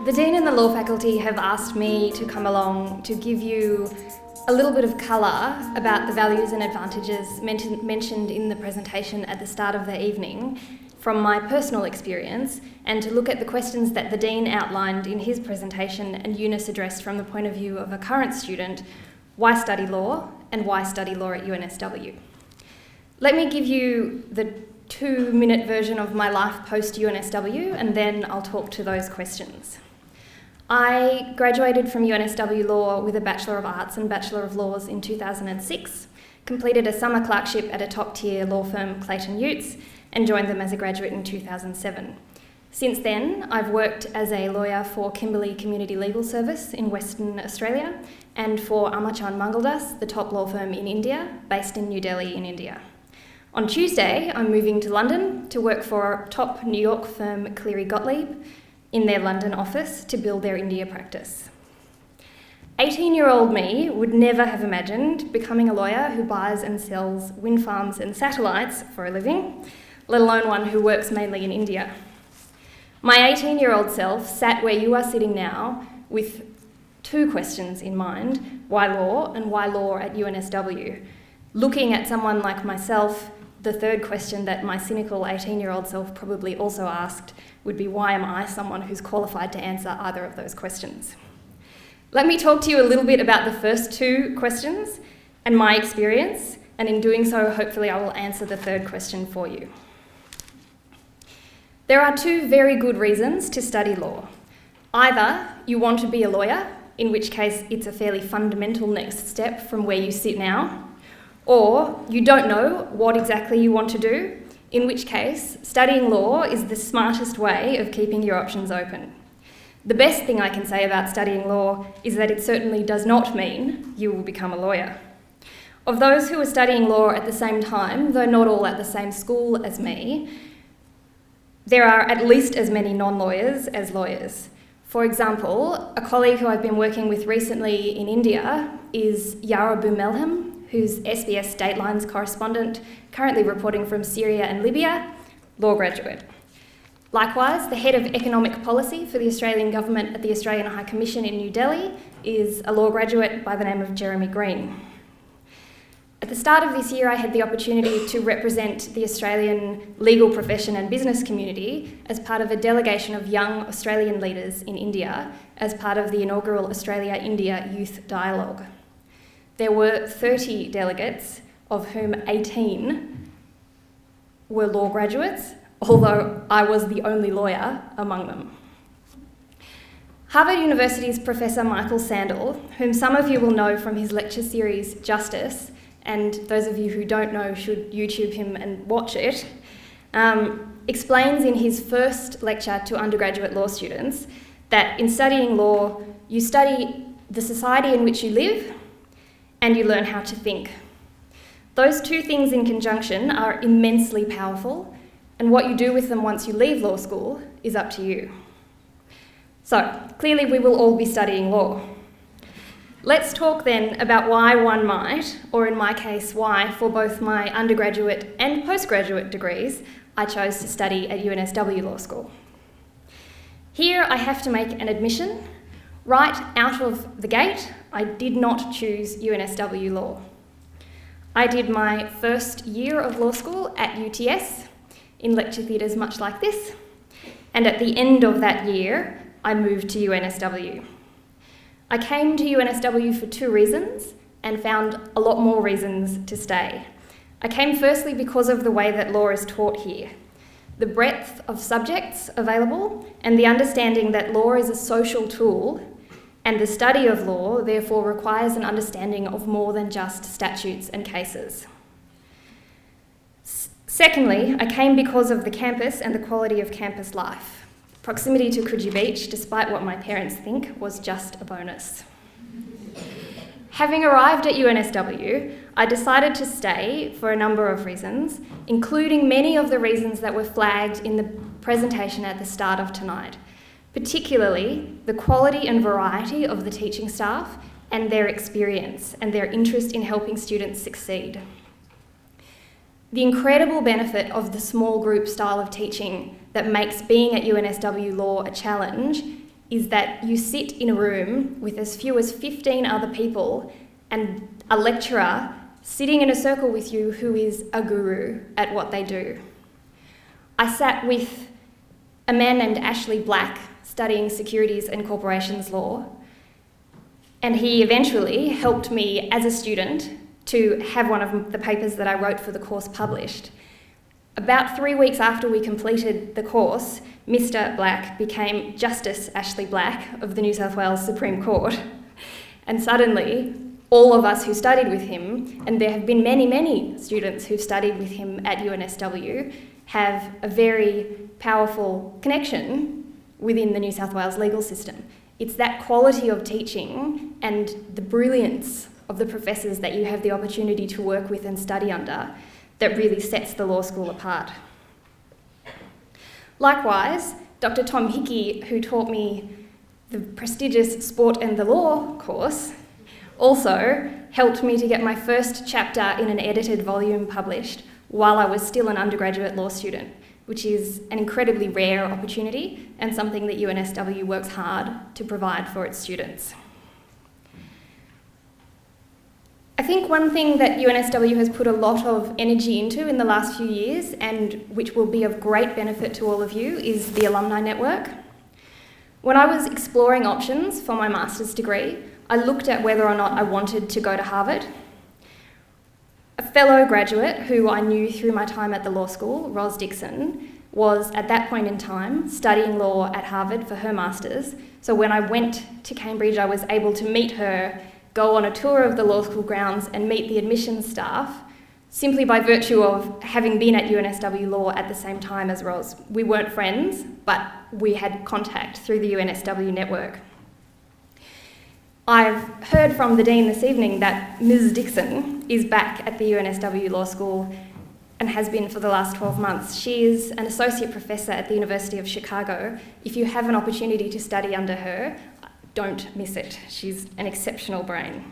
The Dean and the Law Faculty have asked me to come along to give you a little bit of colour about the values and advantages mentioned in the presentation at the start of the evening from my personal experience, and to look at the questions that the Dean outlined in his presentation and Eunice addressed from the point of view of a current student: why study law and why study law at UNSW. Let me give you the 2-minute version of my life post-UNSW, and then I'll talk to those questions. I graduated from UNSW Law with a Bachelor of Arts and Bachelor of Laws in 2006, completed a summer clerkship at a top-tier law firm, Clayton Utz, and joined them as a graduate in 2007. Since then, I've worked as a lawyer for Kimberley Community Legal Service in Western Australia and for Amachan Mangaldas, the top law firm in India, based in New Delhi in India. On Tuesday, I'm moving to London to work for top New York firm Cleary Gottlieb in their London office to build their India practice. 18-year-old me would never have imagined becoming a lawyer who buys and sells wind farms and satellites for a living, let alone one who works mainly in India. My 18-year-old self sat where you are sitting now with 2 questions in mind: why law and why law at UNSW? Looking at someone like myself, the third question that my cynical 18-year-old self probably also asked would be, why am I someone who's qualified to answer either of those questions? Let me talk to you a little bit about the first 2 questions and my experience, and in doing so, hopefully I will answer the third question for you. There are 2 very good reasons to study law. Either you want to be a lawyer, in which case it's a fairly fundamental next step from where you sit now, or you don't know what exactly you want to do, in which case studying law is the smartest way of keeping your options open. The best thing I can say about studying law is that it certainly does not mean you will become a lawyer. Of those who are studying law at the same time, though not all at the same school as me, there are at least as many non-lawyers as lawyers. For example, a colleague who I've been working with recently in India is Yara Boumelhem, who's SBS Datelines correspondent, currently reporting from Syria and Libya, law graduate. Likewise, the head of economic policy for the Australian government at the Australian High Commission in New Delhi is a law graduate by the name of Jeremy Green. At the start of this year, I had the opportunity to represent the Australian legal profession and business community as part of a delegation of young Australian leaders in India as part of the inaugural Australia-India Youth Dialogue. There were 30 delegates, of whom 18 were law graduates, although I was the only lawyer among them. Harvard University's Professor Michael Sandel, whom some of you will know from his lecture series Justice, and those of you who don't know should YouTube him and watch it, explains in his first lecture to undergraduate law students that in studying law, you study the society in which you live and you learn how to think. Those 2 things in conjunction are immensely powerful, and what you do with them once you leave law school is up to you. So, clearly we will all be studying law. Let's talk then about why one might, or in my case, why for both my undergraduate and postgraduate degrees, I chose to study at UNSW Law School. Here I have to make an admission. Right out of the gate, I did not choose UNSW Law. I did my first year of law school at UTS, in lecture theatres much like this, and at the end of that year, I moved to UNSW. I came to UNSW for 2 reasons, and found a lot more reasons to stay. I came firstly because of the way that law is taught here, the breadth of subjects available, and the understanding that law is a social tool, and the study of law therefore requires an understanding of more than just statutes and cases. Secondly, I came because of the campus and the quality of campus life. Proximity to Coogee Beach, despite what my parents think, was just a bonus. Having arrived at UNSW, I decided to stay for a number of reasons, including many of the reasons that were flagged in the presentation at the start of tonight, particularly the quality and variety of the teaching staff and their experience and their interest in helping students succeed. The incredible benefit of the small group style of teaching that makes being at UNSW Law a challenge is that you sit in a room with as few as 15 other people and a lecturer sitting in a circle with you who is a guru at what they do. I sat with a man named Ashley Black studying securities and corporations law, and he eventually helped me as a student to have one of the papers that I wrote for the course published. About 3 weeks after we completed the course, Mr. Black became Justice Ashley Black of the New South Wales Supreme Court. And suddenly, all of us who studied with him, and there have been many, many students who've studied with him at UNSW, have a very powerful connection within the New South Wales legal system. It's that quality of teaching and the brilliance of the professors that you have the opportunity to work with and study under that really sets the law school apart. Likewise, Dr. Tom Hickey, who taught me the prestigious Sport and the Law course, also helped me to get my first chapter in an edited volume published while I was still an undergraduate law student, which is an incredibly rare opportunity and something that UNSW works hard to provide for its students. I think one thing that UNSW has put a lot of energy into in the last few years, and which will be of great benefit to all of you, is the Alumni Network. When I was exploring options for my master's degree, I looked at whether or not I wanted to go to Harvard. A fellow graduate who I knew through my time at the law school, Ros Dixon, was at that point in time studying law at Harvard for her master's. So when I went to Cambridge, I was able to meet her, go on a tour of the law school grounds and meet the admissions staff simply by virtue of having been at UNSW Law at the same time as Ros. We weren't friends, but we had contact through the UNSW network. I've heard from the Dean this evening that Ms. Dixon is back at the UNSW Law School and has been for the last 12 months. She is an associate professor at the University of Chicago. If you have an opportunity to study under her, don't miss it. She's an exceptional brain.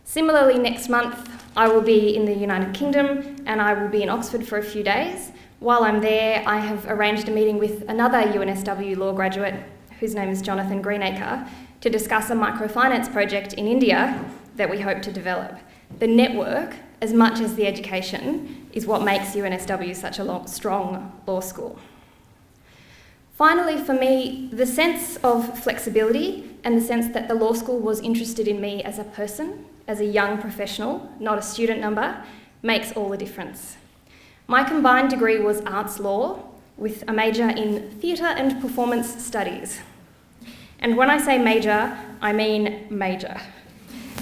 Similarly, next month, I will be in the United Kingdom and I will be in Oxford for a few days. While I'm there, I have arranged a meeting with another UNSW law graduate, whose name is Jonathan Greenacre, to discuss a microfinance project in India that we hope to develop. The network, as much as the education, is what makes UNSW such a strong law school. Finally, for me, the sense of flexibility and the sense that the law school was interested in me as a person, as a young professional, not a student number, makes all the difference. My combined degree was arts law with a major in theatre and performance studies. And when I say major, I mean major.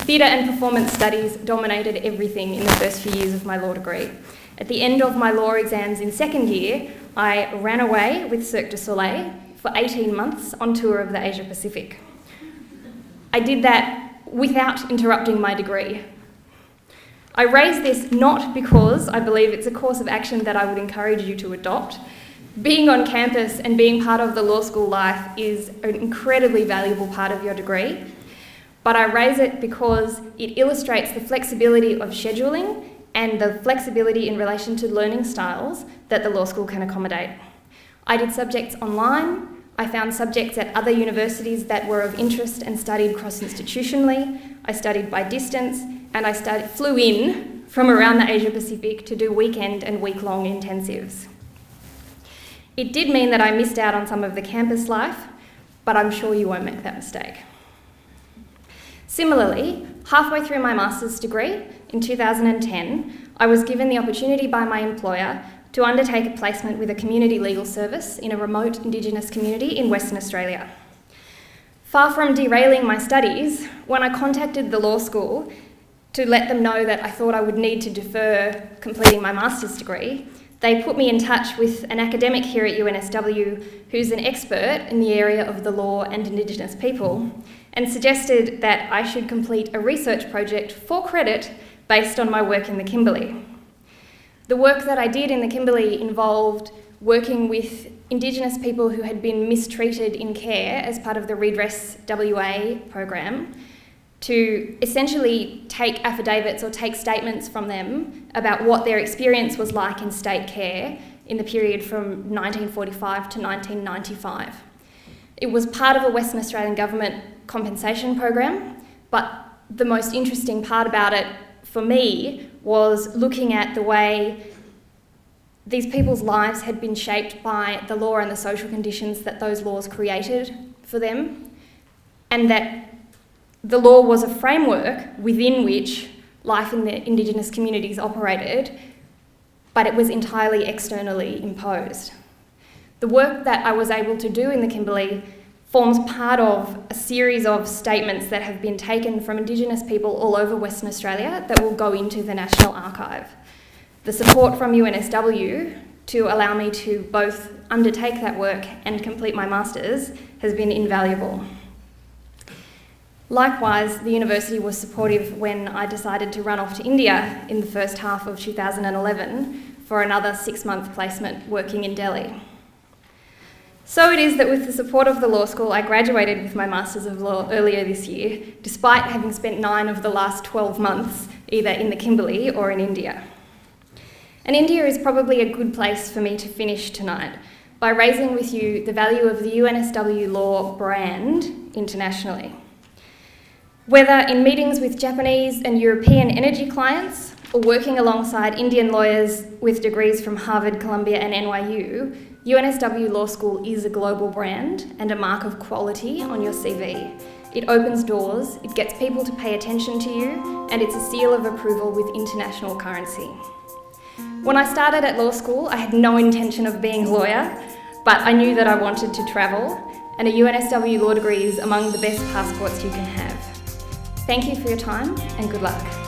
Theatre and performance studies dominated everything in the first few years of my law degree. At the end of my law exams in second year, I ran away with Cirque du Soleil for 18 months on tour of the Asia Pacific. I did that without interrupting my degree. I raise this not because I believe it's a course of action that I would encourage you to adopt. Being on campus and being part of the law school life is an incredibly valuable part of your degree, but I raise it because it illustrates the flexibility of scheduling and the flexibility in relation to learning styles that the law school can accommodate. I did subjects online, I found subjects at other universities that were of interest and studied cross-institutionally, I studied by distance, and I flew in from around the Asia Pacific to do weekend and week-long intensives. It did mean that I missed out on some of the campus life, but I'm sure you won't make that mistake. Similarly, halfway through my master's degree, in 2010, I was given the opportunity by my employer to undertake a placement with a community legal service in a remote Indigenous community in Western Australia. Far from derailing my studies, when I contacted the law school to let them know that I thought I would need to defer completing my master's degree, they put me in touch with an academic here at UNSW who's an expert in the area of the law and Indigenous people, and suggested that I should complete a research project for credit based on my work in the Kimberley. The work that I did in the Kimberley involved working with Indigenous people who had been mistreated in care as part of the Redress WA program, to essentially take affidavits or take statements from them about what their experience was like in state care in the period from 1945 to 1995. It was part of a Western Australian government compensation program, but the most interesting part about it for me was looking at the way these people's lives had been shaped by the law and the social conditions that those laws created for them, and that the law was a framework within which life in the Indigenous communities operated, but it was entirely externally imposed. The work that I was able to do in the Kimberley forms part of a series of statements that have been taken from Indigenous people all over Western Australia that will go into the National Archive. The support from UNSW to allow me to both undertake that work and complete my Masters has been invaluable. Likewise, the university was supportive when I decided to run off to India in the first half of 2011 for another 6-month placement working in Delhi. So it is that with the support of the law school, I graduated with my Masters of Law earlier this year, despite having spent 9 of the last 12 months either in the Kimberley or in India. And India is probably a good place for me to finish tonight by raising with you the value of the UNSW Law brand internationally. Whether in meetings with Japanese and European energy clients or working alongside Indian lawyers with degrees from Harvard, Columbia and NYU, UNSW Law School is a global brand and a mark of quality on your CV. It opens doors, it gets people to pay attention to you, and it's a seal of approval with international currency. When I started at law school, I had no intention of being a lawyer, but I knew that I wanted to travel, and a UNSW law degree is among the best passports you can have. Thank you for your time, and good luck.